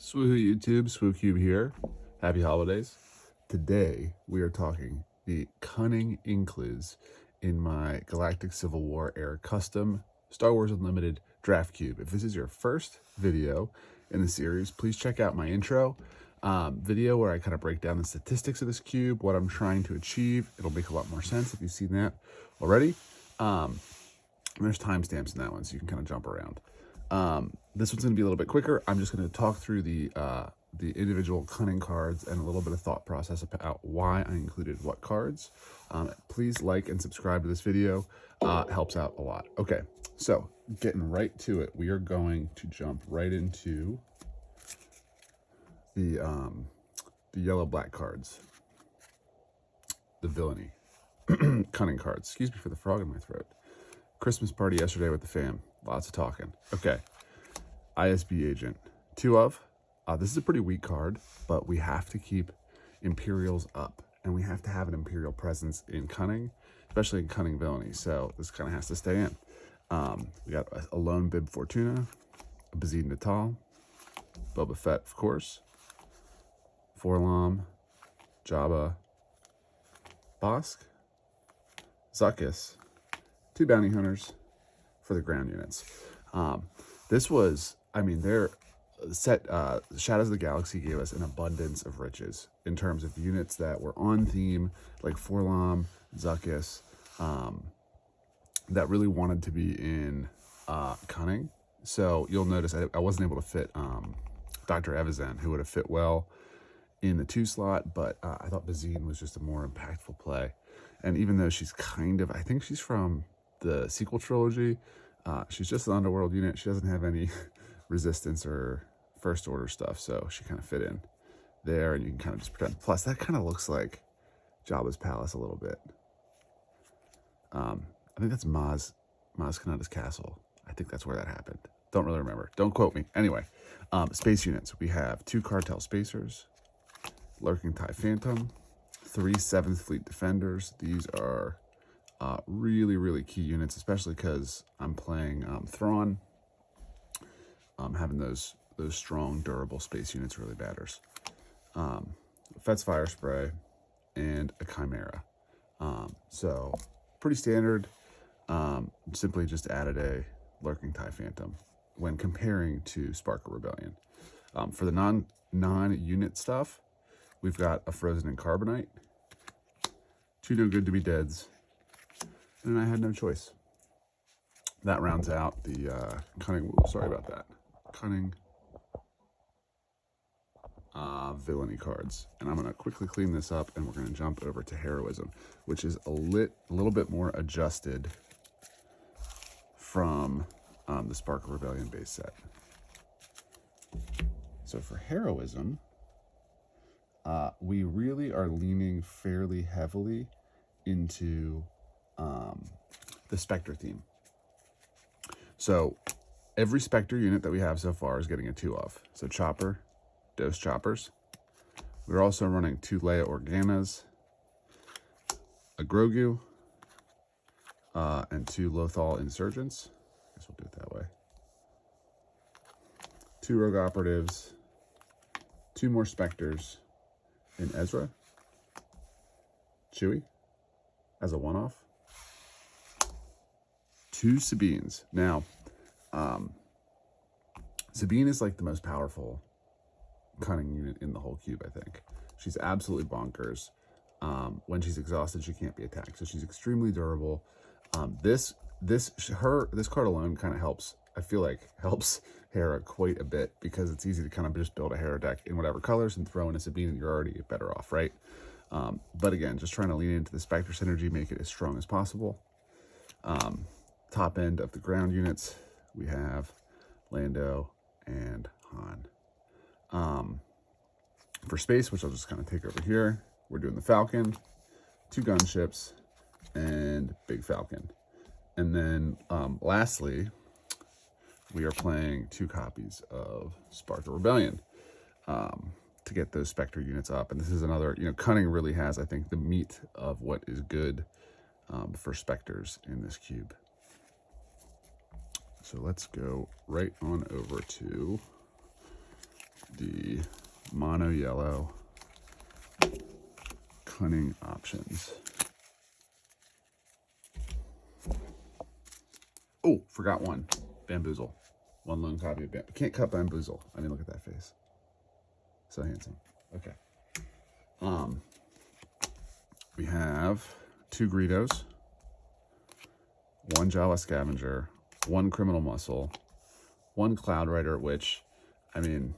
Swoohoo YouTube, SWUCUBE here. Happy holidays. Today we are talking the Cunning Inkliz in my Galactic Civil War era custom Star Wars Unlimited draft cube. If this is your first video in the series, please check out my intro video where I kind of break down the statistics of this cube, what I'm trying to achieve. It'll make a lot more sense if you've seen that already. There's timestamps in that one, so you can kind of jump around. This one's going to be a little bit quicker. I'm just going to talk through the individual Cunning cards and a little bit of thought process about why I included what cards. Please like and subscribe to this video. It helps out a lot. Okay, so getting right to it, we are going to jump right into the yellow-black cards, the villainy Cunning cards. Excuse me for the frog in my throat. Christmas party yesterday with the fam. Lots of talking. Okay. ISB agent. 2 of. This is a pretty weak card, but we have to keep Imperials up. And we have to have an Imperial presence in Cunning, especially in Cunning villainy. So this kind of has to stay in. We got a lone Bib Fortuna, a Bazine Natal, Boba Fett, of course, Forlom, Jabba, Bosk, Zuckuss, 2 bounty hunters for the ground units. This was, I mean, their set, Shadows of the Galaxy gave us an abundance of riches in terms of units that were on theme, like Forlom, Zuckuss, that really wanted to be in Cunning. So you'll notice I wasn't able to fit Dr. Evazan, who would have fit well in the 2 slot, but I thought Bazine was just a more impactful play. And even though she's kind of, I think she's from the sequel trilogy, she's just an underworld unit. She doesn't have any resistance or first order stuff, so she kind of fit in there, and you can kind of just pretend. Plus, that kind of looks like Jabba's palace a little bit. I think that's Maz Kanata's castle. I think that's where that happened. Don't really remember. Don't quote me. Anyway, space units. We have 2 Cartel Spacers, Lurking TIE Phantom, 3 7th Fleet Defenders. These are really, really key units, especially because I'm playing Thrawn. Having those strong, durable space units really matters. Fett's Fire Spray and a Chimera. So pretty standard. Simply just added a Lurking TIE Phantom when comparing to Spark of Rebellion. For the non-unit stuff, we've got a Frozen and Carbonite, 2 No Good to Be Deads, and I had no choice. That rounds out the Cunning, sorry about that, Cunning villainy cards. And I'm going to quickly clean this up, and we're going to jump over to Heroism, which is a little bit more adjusted from the Spark of Rebellion base set. So for Heroism, we really are leaning fairly heavily into the Spectre theme. So every Spectre unit that we have so far is getting a 2 of. So Chopper, Dose Choppers. We're also running 2 Leia Organas, a Grogu, and 2 Lothal Insurgents. I guess we'll do it that way. 2 Rogue Operatives, 2 more Spectres in Ezra, Chewie as a one-off, 2 Sabines. Now, Sabine is like the most powerful Cunning unit in the whole cube, I think. She's absolutely bonkers. When she's exhausted, she can't be attacked, so she's extremely durable. This card alone kind of helps. I feel like helps Hera quite a bit because it's easy to kind of just build a Hera deck in whatever colors and throw in a Sabine, and you're already better off, right? But again, just trying to lean into the Spectre synergy, make it as strong as possible. Top end of the ground units, we have Lando and Han. For space, which I'll just kind of take over here, we're doing the Falcon, 2 gunships, and Big Falcon. And then lastly, we are playing 2 copies of Spark of Rebellion to get those Spectre units up. And this is another, Cunning really has, I think, the meat of what is good for Spectres in this cube. So let's go right on over to the mono yellow Cunning options. Oh, forgot one. Bamboozle. One lone copy of Bamboozle. Can't cut Bamboozle. I mean, look at that face. So handsome. Okay. We have 2 Greedos, 1 Jawa Scavenger, 1 Criminal Muscle, 1 Cloud Rider, which, I mean,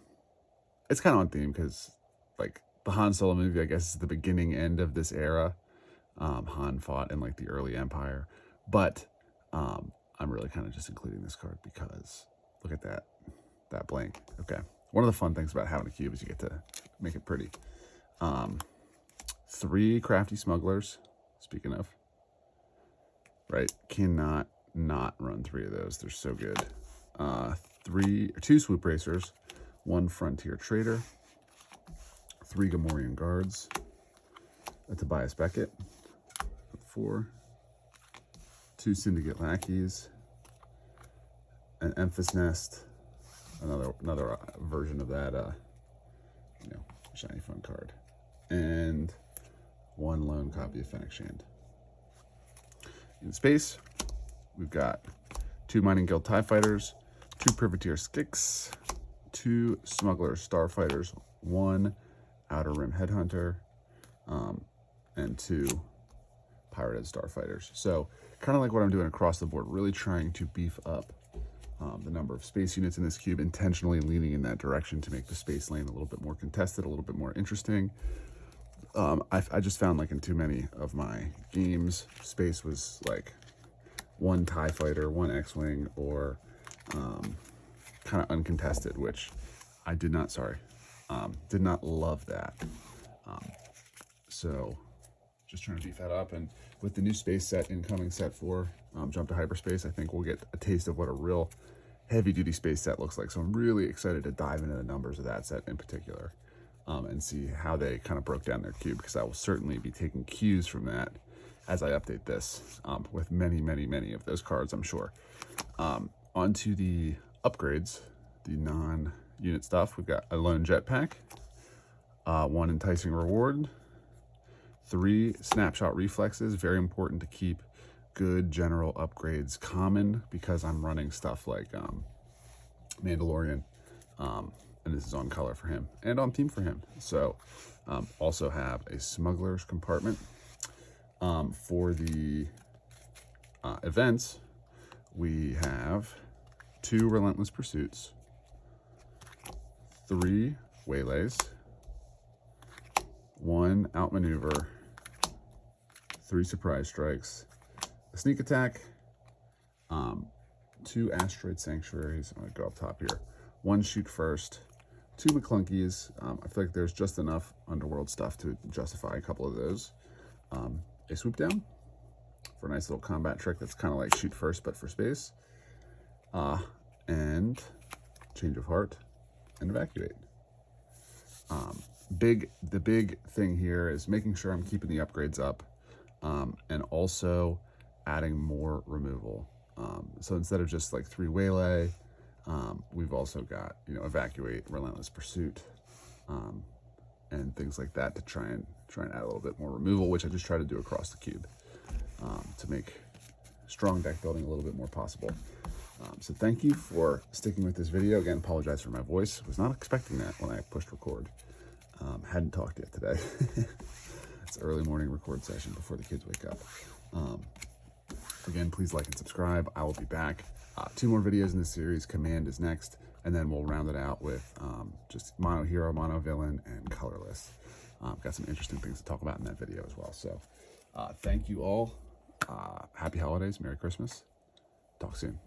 it's kind of on theme because, like, the Han Solo movie, I guess, is the beginning end of this era. Han fought in, like, the early Empire. But I'm really kind of just including this card because look at that blank. Okay. One of the fun things about having a cube is you get to make it pretty. 3 Crafty Smugglers, speaking of. Right? Cannot not run 3 of those. They're so good. 2 Swoop Racers, 1 Frontier Trader, 3 Gamorrean Guards, a Tobias Beckett, 4, 2 Syndicate Lackeys, an Emphas Nest, another version of that, you know, shiny fun card, and 1 lone copy of Fennec Shand. In space, we've got 2 Mining Guild TIE Fighters, 2 Privateer Skix, 2 Smuggler Starfighters, 1 Outer Rim Headhunter, and 2 Pirated Starfighters. So kind of like what I'm doing across the board, really trying to beef up the number of space units in this cube, intentionally leaning in that direction to make the space lane a little bit more contested, a little bit more interesting. I just found, like, in too many of my games, space was like 1 TIE Fighter, 1 X-Wing, or kind of uncontested, which I did not love that. So just trying to beef that up. And with the new space set incoming, set 4, Jump to Hyperspace, I think we'll get a taste of what a real heavy-duty space set looks like. So I'm really excited to dive into the numbers of that set in particular, and see how they kind of broke down their cube, because I will certainly be taking cues from that as I update this, with many, many, many of those cards, I'm sure. Onto the upgrades, the non-unit stuff. We've got a lone jetpack, 1 enticing reward, 3 snapshot reflexes. Very important to keep good general upgrades common, because I'm running stuff like Mandalorian, and this is on color for him and on theme for him. So also have a smuggler's compartment. For the events, we have 2 Relentless Pursuits, 3 Waylays, 1 Outmaneuver, 3 Surprise Strikes, a Sneak Attack, 2 Asteroid Sanctuaries. I'm going to go up top here. 1 Shoot First, 2 McClunkies. I feel like there's just enough Underworld stuff to justify a couple of those. A Swoop Down for a nice little combat trick that's kind of like Shoot First, but for space. And Change of Heart and Evacuate. The big thing here is making sure I'm keeping the upgrades up, and also adding more removal. So instead of just like 3 Waylay, we've also got, you know, Evacuate, Relentless Pursuit, and things like that to try and add a little bit more removal, which I just try to do across the cube, to make strong deck building a little bit more possible. So thank you for sticking with this video. Again, apologize for my voice. Was not expecting that when I pushed record. Hadn't talked yet today. It's an early morning record session before the kids wake up. Again, please like and subscribe. I will be back. 2 more videos in this series. Command is next, and then we'll round it out with just mono hero, mono villain, and colorless. Got some interesting things to talk about in that video as well. So thank you all. Happy holidays. Merry Christmas. Talk soon.